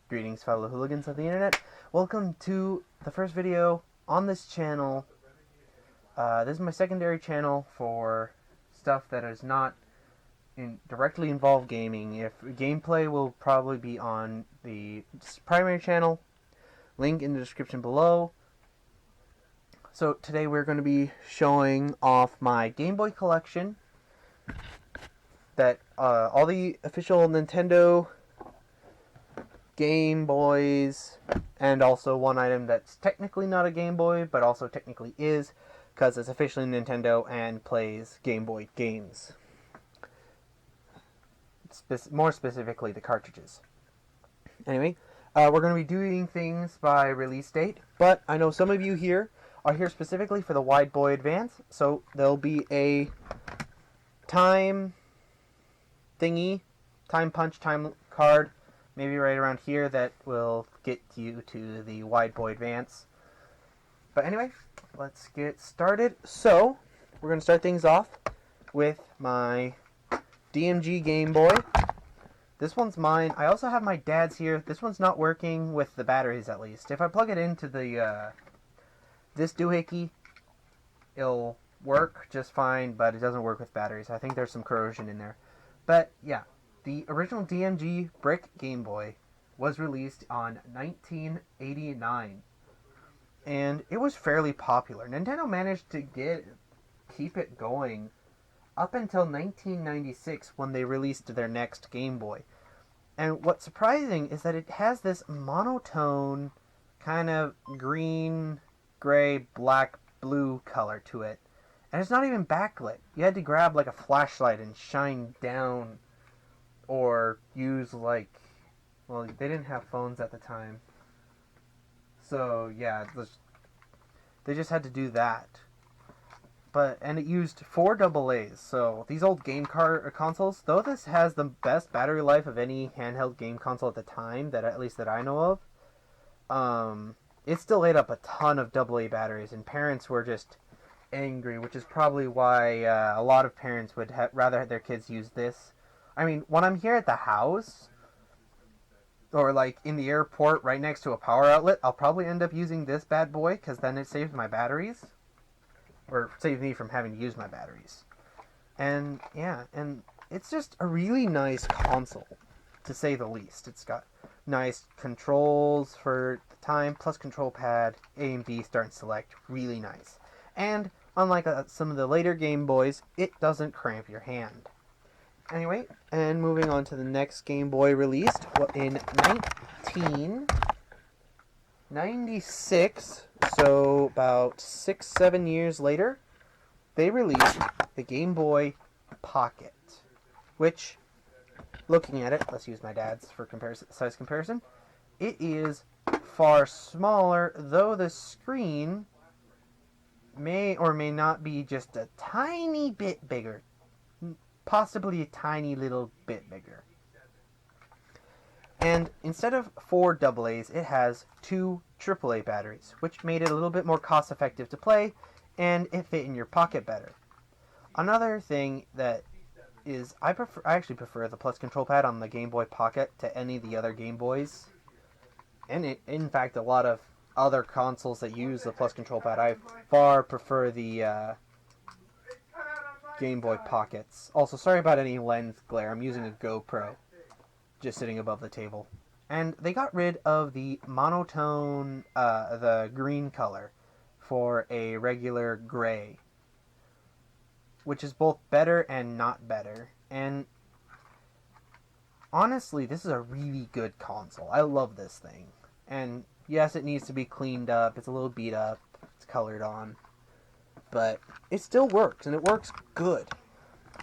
Greetings, fellow hooligans of the internet. Welcome to the first video on this channel. This is my secondary channel for stuff that is not directly involved gaming. If gameplay will probably be on the primary channel, link in the description below. So today we're going to be showing off my Game Boy collection. That all the official Nintendo Game Boys, and also one item that's technically not a Game Boy, but also technically is, because it's officially Nintendo and plays Game Boy games. More specifically, the cartridges. Anyway, we're going to be doing things by release date, but I know some of you here are here specifically for the Wide Boy Advance, so there'll be a time thingy, time punch, time card, maybe right around here, that will get you to the Wide Boy Advance. But anyway, let's get started. So, we're going to start things off with my DMG Game Boy. This one's mine. I also have my dad's here. This one's not working with the batteries, at least. If I plug it into the this doohickey, it'll work just fine, but it doesn't work with batteries. I think there's some corrosion in there. But yeah, the original DMG brick Game Boy was released on 1989, and it was fairly popular. Nintendo managed to keep it going up until 1996, when they released their next Game Boy. And what's surprising is that it has this monotone kind of green, gray, black, blue color to it. And it's not even backlit. You had to grab like a flashlight and shine down, or use like, well, they didn't have phones at the time. So yeah, they just had to do that. And it used 4 AA's. So these old game consoles, though this has the best battery life of any handheld game console at the time, at least that I know of, it still ate up a ton of AA batteries, and parents were just angry, which is probably why a lot of parents would rather have their kids use this. I mean, when I'm here at the house, or like in the airport right next to a power outlet, I'll probably end up using this bad boy, because then it saves my batteries, or saves me from having to use my batteries. And yeah, and it's just a really nice console, to say the least. It's got nice controls for the time, plus control pad, A and B, start and select, really nice. And unlike some of the later Game Boys, it doesn't cramp your hand. Anyway, and moving on to the next Game Boy released in 1996, so about 6-7 years later, they released the Game Boy Pocket, which, looking at it, let's use my dad's for size comparison, it is far smaller, though the screen may or may not be just a tiny bit bigger. Possibly a tiny little bit bigger. And instead of 4 AA's, it has 2 AAA batteries, which made it a little bit more cost effective to play, and it fit in your pocket better. Another thing that is, I actually prefer the plus control pad on the Game Boy Pocket to any of the other Game Boys. And in fact, a lot of other consoles that use the plus control pad, I far prefer the Game Boy Pockets. Also, sorry about any lens glare. I'm using a GoPro just sitting above the table. And they got rid of the monotone, the green color, for a regular gray, which is both better and not better. And honestly, this is a really good console. I love this thing. And yes, it needs to be cleaned up. It's a little beat up. It's colored on. But it still works, and it works good.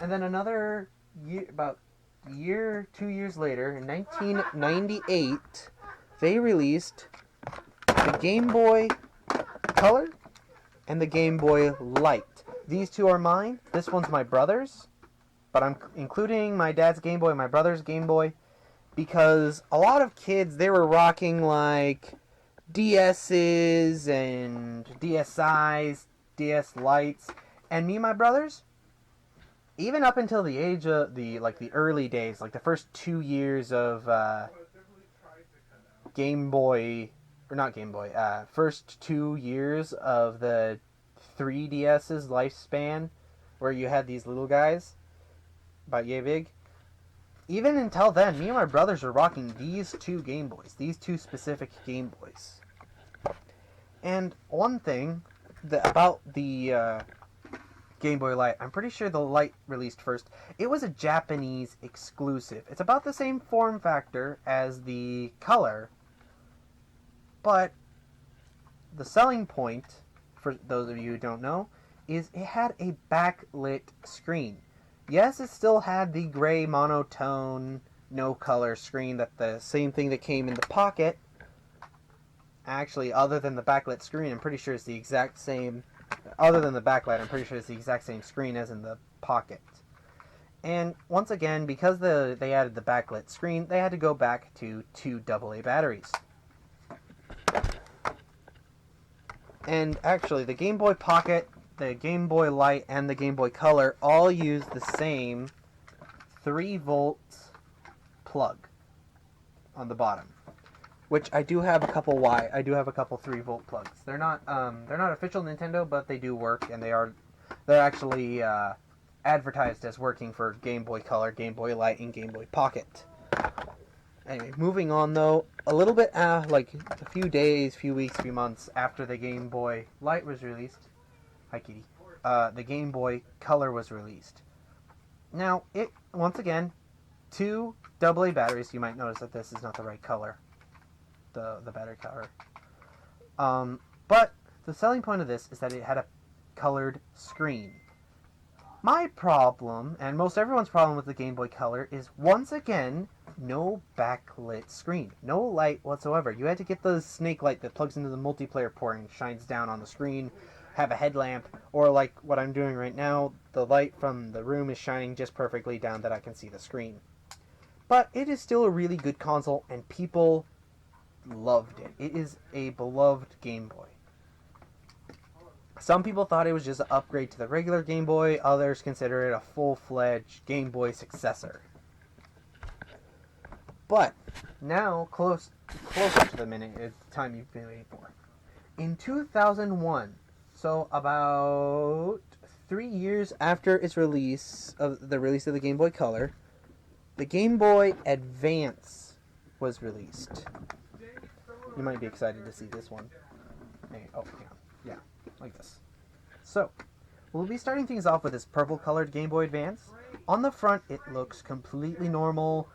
And then another year, about 2 years later, in 1998, they released the Game Boy Color and the Game Boy Light. These two are mine. This one's my brother's, but I'm including my dad's Game Boy and my brother's Game Boy, because a lot of kids, they were rocking like DS's and DSi's, DS Lights, and me and my brothers, even up until the age of the early days, like the first 2 years of Game Boy, or not Game Boy, first 2 years of the 3DS's lifespan, where you had these little guys, about yay big. Even until then, me and my brothers were rocking these two Game Boys, these two specific Game Boys. And one thing about the Game Boy Light, I'm pretty sure the Light released first. It was a Japanese exclusive. It's about the same form factor as the Color, but the selling point, for those of you who don't know, is it had a backlit screen. Yes, it still had the gray monotone, no color screen, that the same thing that came in the Pocket. Actually, other than the backlit screen, I'm pretty sure it's the exact same. Other than the backlight, I'm pretty sure it's the exact same screen as in the Pocket. And once again, because they added the backlit screen, they had to go back to 2 AA batteries. And actually, the Game Boy Pocket, the Game Boy Light, and the Game Boy Color all use the same 3-volt plug on the bottom. Which I do have a couple 3-volt plugs. They're not official Nintendo, but they do work, and they're actually advertised as working for Game Boy Color, Game Boy Light, and Game Boy Pocket. Anyway, moving on though, a little bit like a few days, few weeks, few months after the Game Boy Light was released, hi kitty, the Game Boy Color was released. Now, it, once again, 2 AA batteries. You might notice that this is not the right color. The battery color. But the selling point of this is that it had a colored screen. My problem, and most everyone's problem with the Game Boy Color, is once again, no backlit screen. No light whatsoever. You had to get the snake light that plugs into the multiplayer port and shines down on the screen, have a headlamp, or like what I'm doing right now, the light from the room is shining just perfectly down that I can see the screen. But it is still a really good console, and people loved it. It is a beloved Game Boy. Some people thought it was just an upgrade to the regular Game Boy. Others consider it a full-fledged Game Boy successor. But now, closer to the minute, is the time you've been waiting for. In 2001, so about 3 years after its release, of the release of the Game Boy Color, the Game Boy Advance was released. You might be excited to see this one. Hey, oh, hang on. Yeah, like this. So, we'll be starting things off with this purple-colored Game Boy Advance. On the front, it looks completely normal.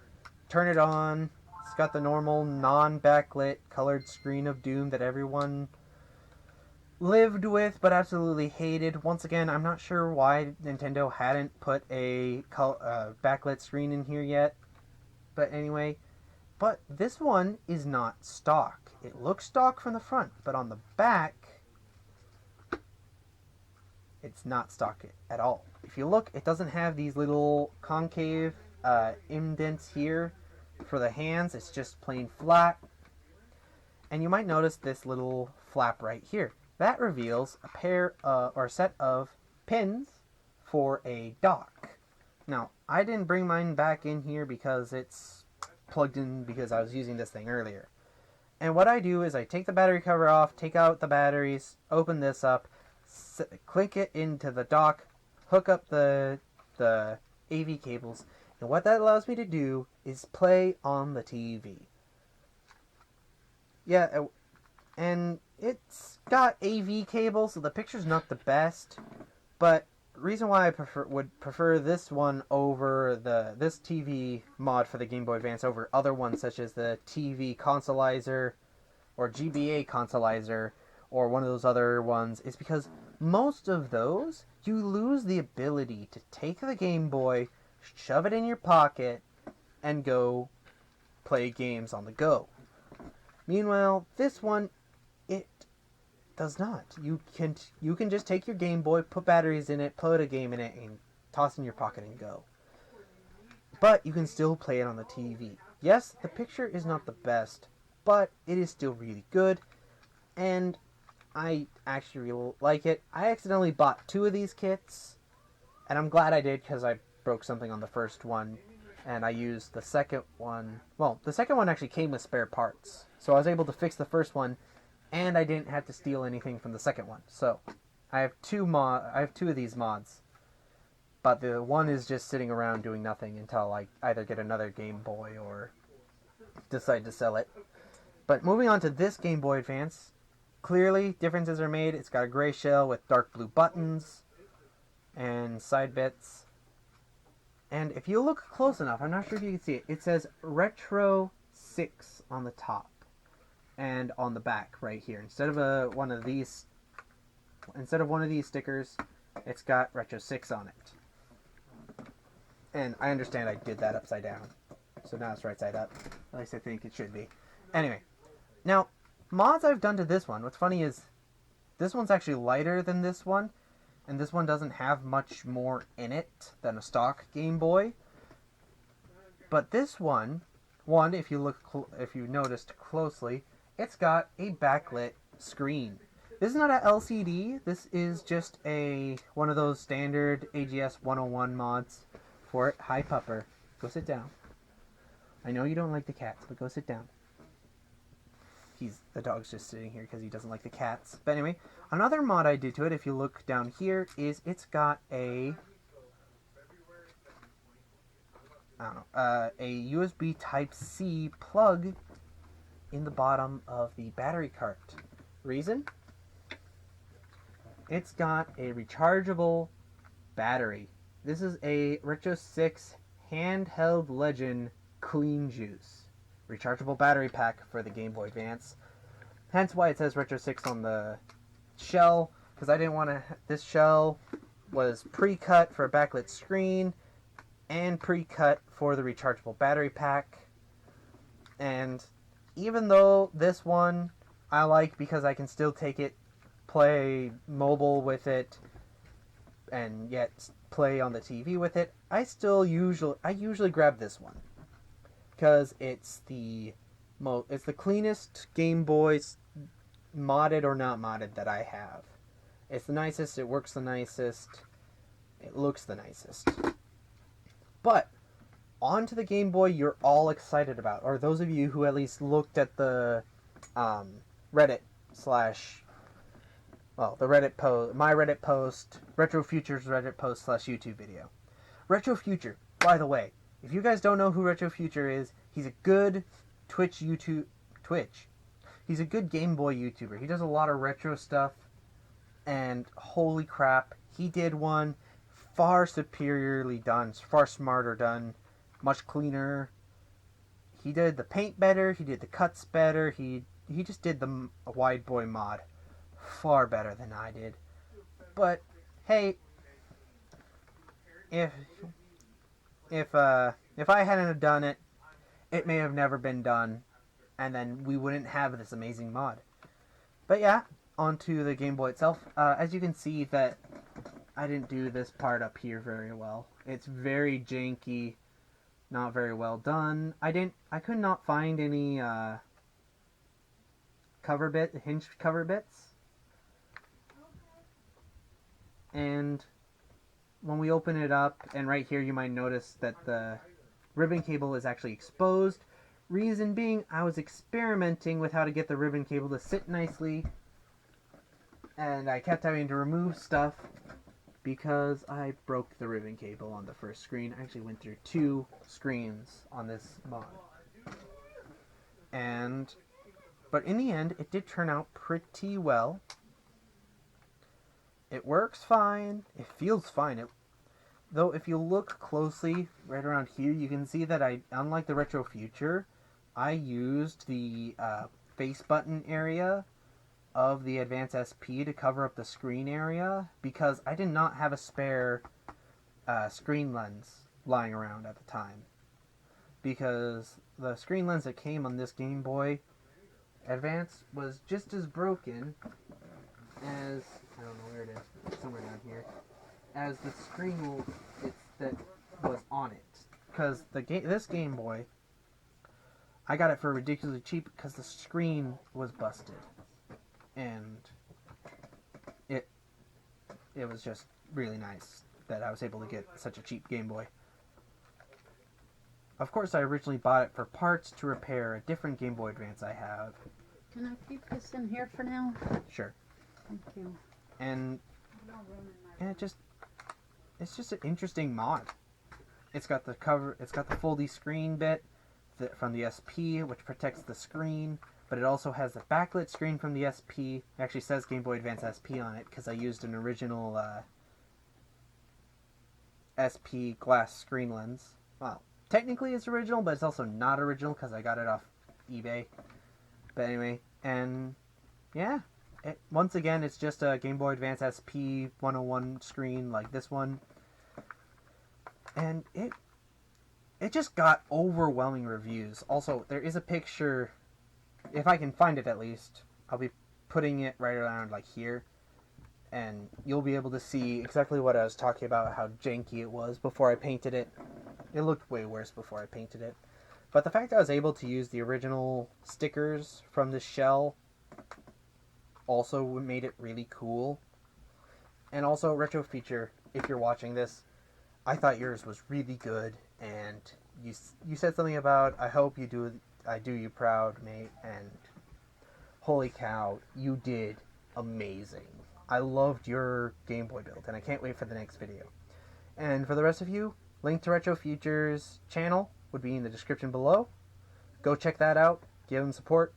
Turn it on. It's got the normal, non-backlit, colored screen of doom that everyone lived with, but absolutely hated. Once again, I'm not sure why Nintendo hadn't put a backlit screen in here yet. But anyway, but this one is not stock. It looks stock from the front, but on the back, it's not stock at all. If you look, it doesn't have these little concave indents here for the hands. It's just plain flat. And you might notice this little flap right here. That reveals a pair or a set of pins for a dock. Now, I didn't bring mine back in here because it's plugged in because I was using this thing earlier. And what I do is I take the battery cover off, take out the batteries, open this up, click it into the dock, hook up the AV cables, and what that allows me to do is play on the TV. Yeah, and it's got AV cables, so the picture's not the best, but the reason why I would prefer this one over this TV mod for the Game Boy Advance over other ones such as the TV Consolizer or GBA Consolizer or one of those other ones is because most of those you lose the ability to take the Game Boy, shove it in your pocket, and go play games on the go. Meanwhile, this one, it does not. You can just take your Game Boy, put batteries in it, put a game in it, and toss it in your pocket and go. But you can still play it on the TV. Yes, the picture is not the best, but it is still really good, and I actually really like it. I accidentally bought 2 of these kits, and I'm glad I did because I broke something on the first one. and I used the second one. Well, the second one actually came with spare parts, so I was able to fix the first one, and I didn't have to steal anything from the second one. So I have two of these mods, but the one is just sitting around doing nothing until I either get another Game Boy or decide to sell it. But moving on to this Game Boy Advance, clearly differences are made. It's got a gray shell with dark blue buttons and side bits. And if you look close enough, I'm not sure if you can see it, it says Retro 6 on the top and on the back right here. Instead of one of these stickers, it's got Retro 6 on it. And I understand I did that upside down, so now it's right side up. At least I think it should be. Anyway, now mods I've done to this one, what's funny is this one's actually lighter than this one, and this one doesn't have much more in it than a stock Game Boy. But this one, if you noticed closely, it's got a backlit screen. This is not a LCD. This is just one of those standard AGS 101 mods for it. Hi, Pupper. Go sit down. I know you don't like the cats, but go sit down. The dog's just sitting here because he doesn't like the cats. But anyway, another mod I did to it, if you look down here, is it's got a USB Type-C plug in the bottom of the battery cart. Reason? It's got a rechargeable battery. This is a Retro 6 Handheld Legend Clean Juice rechargeable battery pack for the Game Boy Advance. Hence why it says Retro 6 on the shell, because I didn't want to... This shell was pre-cut for a backlit screen and pre-cut for the rechargeable battery pack. And even though this one I like because I can still take it, play mobile with it, and yet play on the TV with it, I usually grab this one. Because it's the cleanest Game Boy, modded or not modded, that I have. It's the nicest, it works the nicest, it looks the nicest. But, on to the Game Boy you're all excited about, or those of you who at least looked at the Reddit my Reddit post, Retro Future's Reddit post / YouTube video. Retro Future, by the way, if you guys don't know who Retro Future is, he's a good Twitch. He's a good Game Boy YouTuber. He does a lot of retro stuff, and holy crap, he did one far superiorly done, far smarter done, much cleaner. He did the paint better, he did the cuts better, he just did the Wide Boy mod far better than I did. But hey, if I hadn't done it, it may have never been done, and then we wouldn't have this amazing mod. But yeah, onto the Game Boy itself. As you can see, that I didn't do this part up here very well. It's very janky, not very well done. I could not find any hinged cover bits. And when we open it up, and right here you might notice that the ribbon cable is actually exposed. Reason being, I was experimenting with how to get the ribbon cable to sit nicely, and I kept having to remove stuff because I broke the ribbon cable on the first screen. I actually went through 2 screens on this mod. But in the end, it did turn out pretty well. It works fine. It feels fine. Though if you look closely right around here, you can see that unlike the Retro Future, I used the face button area of the Advance SP to cover up the screen area because I did not have a spare screen lens lying around at the time. Because the screen lens that came on this Game Boy Advance was just as broken as, I don't know where it is, somewhere down here, as the screen that was on it. Because this Game Boy, I got it for ridiculously cheap because the screen was busted. And it was just really nice that I was able to get such a cheap Game Boy. Of course, I originally bought it for parts to repair a different Game Boy Advance I have. Can I keep this in here for now? Sure. Thank you. And it's just an interesting mod. It's got the cover. It's got the foldy screen bit from the SP, which protects the screen. But it also has the backlit screen from the SP. It actually says Game Boy Advance SP on it because I used an original SP glass screen lens. Well, technically it's original, but it's also not original because I got it off eBay. But anyway, and yeah, once again, it's just a Game Boy Advance SP 101 screen like this one. And it just got overwhelming reviews. Also, there is a picture, if I can find it at least, I'll be putting it right around like here. And you'll be able to see exactly what I was talking about, how janky it was before I painted it. It looked way worse before I painted it. But the fact that I was able to use the original stickers from the shell also made it really cool. And also, retro feature, if you're watching this, I thought yours was really good, and you said something about, I do you proud, mate, and holy cow, you did amazing. I loved your Game Boy build, and I can't wait for the next video. And for the rest of you, link to Retro Future's channel would be in the description below. Go check that out, give them support.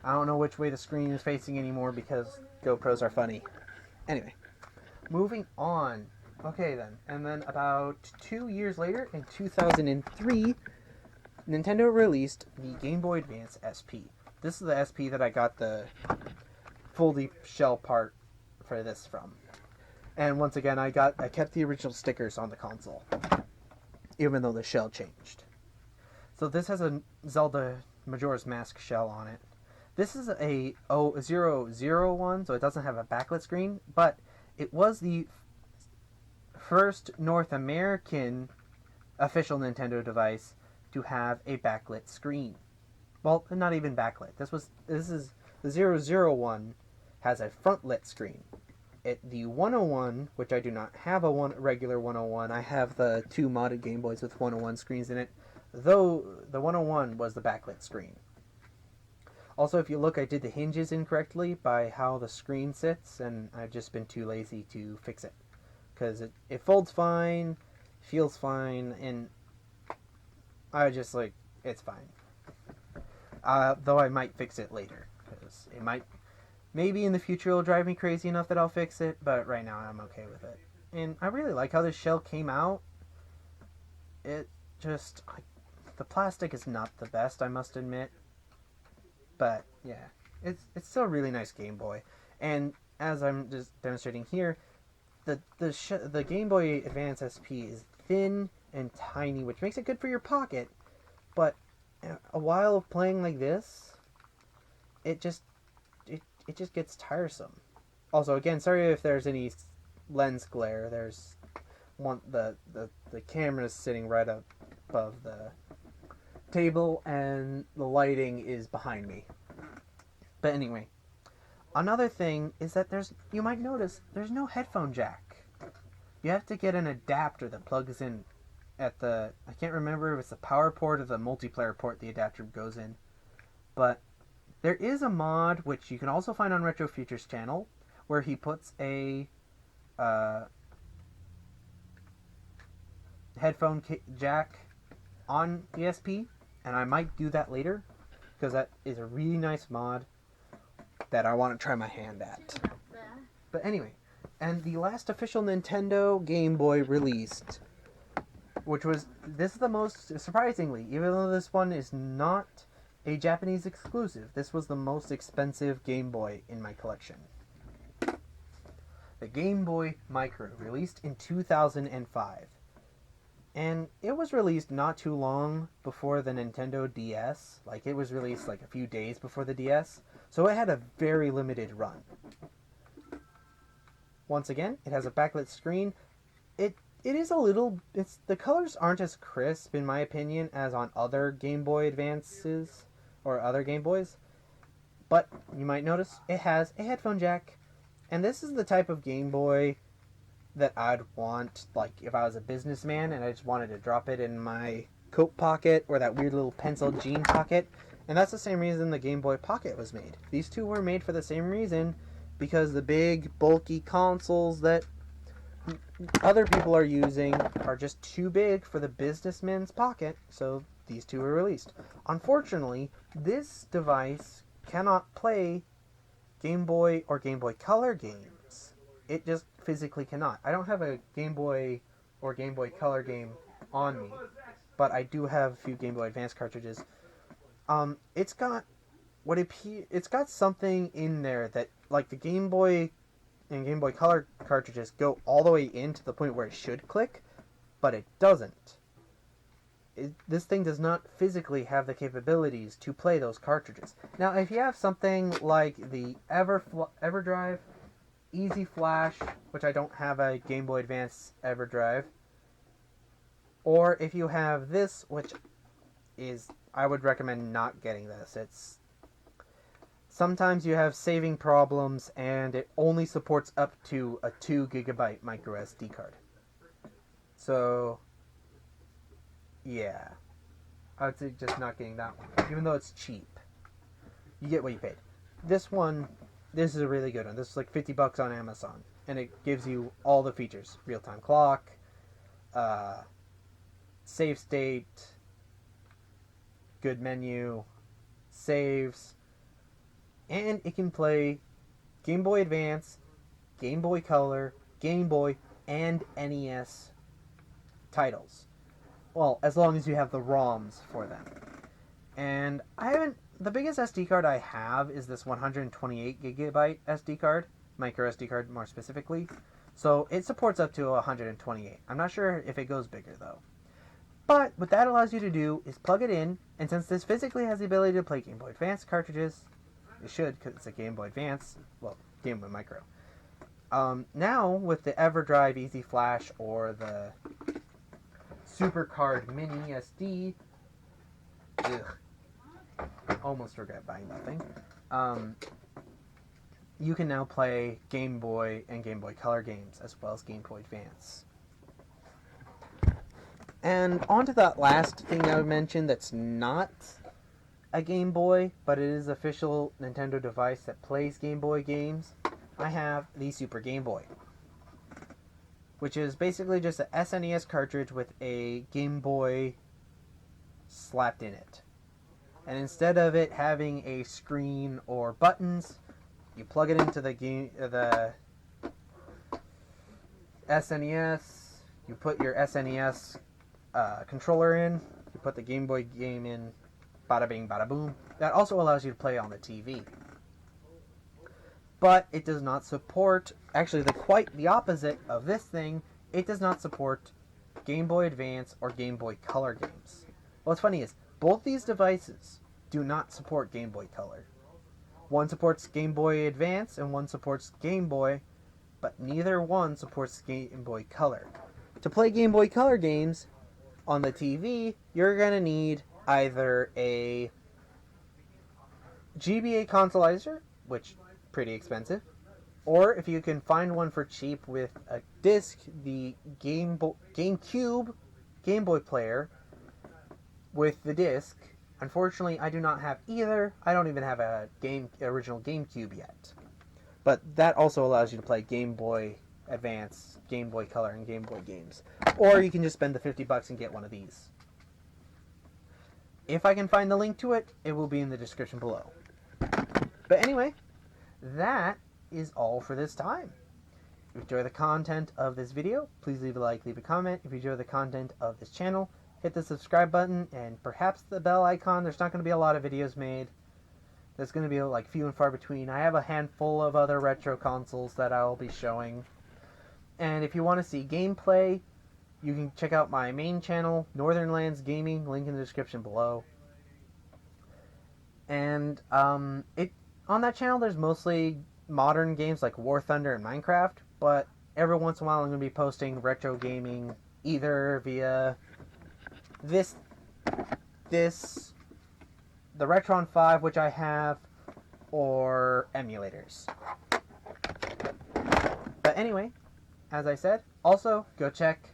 I don't know which way the screen is facing anymore because GoPros are funny. Anyway, moving on. Okay then, and then about 2 years later, in 2003, Nintendo released the Game Boy Advance SP. This is the SP that I got the foldy shell part for this from. And once again, I kept the original stickers on the console, even though the shell changed. So this has a Zelda Majora's Mask shell on it. This is a 001, so it doesn't have a backlit screen, but it was the first North American official Nintendo device to have a backlit screen. Well, not even backlit. This is the 001 has a front lit screen. The 101, which I do not have a regular 101, I have the 2 modded Game Boys with 101 screens in it, though the 101 was the backlit screen. Also, if you look, I did the hinges incorrectly by how the screen sits, and I've just been too lazy to fix it. Because it folds fine, feels fine, and I just it's fine. Though I might fix it later, because maybe in the future it'll drive me crazy enough that I'll fix it, but right now I'm okay with it. And I really like how this shell came out. It just, the plastic is not the best, I must admit. But yeah, it's still a really nice Game Boy. And as I'm just demonstrating here, the Game Boy Advance SP is thin and tiny, which makes it good for your pocket. But a while of playing like this, it just gets tiresome. Also, again, sorry if there's any lens glare. There's the camera's sitting right up above the table, and the lighting is behind me. But anyway, another thing is that you might notice there's no headphone jack. You have to get an adapter that plugs in at I can't remember if it's the power port or the multiplayer port the adapter goes in. But there is a mod, which you can also find on Retro Future's channel, where he puts a headphone jack on the SP, and I might do that later, because that is a really nice mod that I want to try my hand at. But anyway, and the last official Nintendo Game Boy released, this is the most, surprisingly, even though this one is not a Japanese exclusive, this was the most expensive Game Boy in my collection. The Game Boy Micro, released in 2005. And it was released not too long before the Nintendo DS. It was released a few days before the DS. So it had a very limited run. Once again, it has a backlit screen. It is a little... the colors aren't as crisp, in my opinion, as on other Game Boy Advances or other Game Boys. But you might notice it has a headphone jack. And this is the type of Game Boy that I'd want, if I was a businessman and I just wanted to drop it in my coat pocket or that weird little pencil jean pocket. And that's the same reason the Game Boy Pocket was made. These two were made for the same reason, because the big, bulky consoles that other people are using are just too big for the businessman's pocket, so these two were released. Unfortunately, this device cannot play Game Boy or Game Boy Color games. It just physically cannot. I don't have a Game Boy or Game Boy Color game on me, but I do have a few Game Boy Advance cartridges. It's got it's got something in there that, like, the Game Boy and Game Boy Color cartridges go all the way in to the point where it should click, but it doesn't. This thing does not physically have the capabilities to play those cartridges. Now, if you have something like the EverDrive Easy Flash, which I don't have a Game Boy Advance EverDrive, or if you have this, which is, I would recommend not getting this. Sometimes you have saving problems, and it only supports up to a 2 GB micro SD card. So, yeah. I would say just not getting that one. Even though it's cheap. You get what you paid. This is a really good one. This is like $50 on Amazon. And it gives you all the features. Real-time clock, save state, good menu, saves, and it can play Game Boy Advance, Game Boy Color, Game Boy, and NES titles. Well, as long as you have the ROMs for them. And the biggest SD card I have is this 128 gigabyte SD card, micro SD card more specifically. So it supports up to 128. I'm not sure if it goes bigger though. But what that allows you to do is plug it in, and since this physically has the ability to play Game Boy Advance cartridges, it should, because it's a Game Boy Advance, well, Game Boy Micro. Now, with the EverDrive Easy Flash or the SuperCard Mini SD, almost regret buying that thing, you can now play Game Boy and Game Boy Color games, as well as Game Boy Advance. And on to that last thing I would mention that's not a Game Boy, but it is an official Nintendo device that plays Game Boy games. I have the Super Game Boy, which is basically just a SNES cartridge with a Game Boy slapped in it. And instead of it having a screen or buttons, you plug it into the SNES, you put your SNES controller in, you put the Game Boy game in, bada bing, bada boom. That also allows you to play on the TV. But it does not support, actually quite the opposite of this thing, it does not support Game Boy Advance or Game Boy Color games. What's funny is, both these devices do not support Game Boy Color. One supports Game Boy Advance and one supports Game Boy, but neither one supports Game Boy Color. To play Game Boy Color games on the TV, you're going to need either a GBA consolizer, which is pretty expensive, or if you can find one for cheap with a disc, the GameCube Game Boy player with the disc. Unfortunately, I do not have either. I don't even have a original GameCube yet. But that also allows you to play Game Boy Advance, Game Boy Color, and Game Boy games. Or you can just spend the $50 and get one of these. If I can find the link to it, it will be in the description below. But anyway, that is all for this time. If you enjoy the content of this video, please leave a like, leave a comment. If you enjoy the content of this channel, hit the subscribe button and perhaps the bell icon. There's not going to be a lot of videos made. There's going to be like few and far between. I have a handful of other retro consoles that I'll be showing. And if you want to see gameplay, you can check out my main channel, Northern Lands Gaming, link in the description below. And on that channel there's mostly modern games like War Thunder and Minecraft, but every once in a while I'm going to be posting retro gaming either via the Retron 5, which I have, or emulators. But anyway, as I said, also go check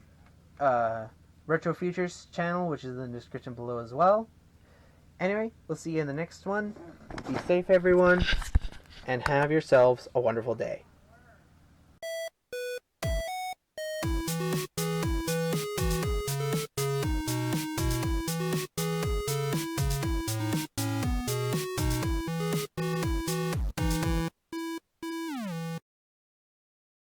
Retro Futures channel, which is in the description below as well. Anyway, we'll see you in the next one. Be safe, everyone, and have yourselves a wonderful day.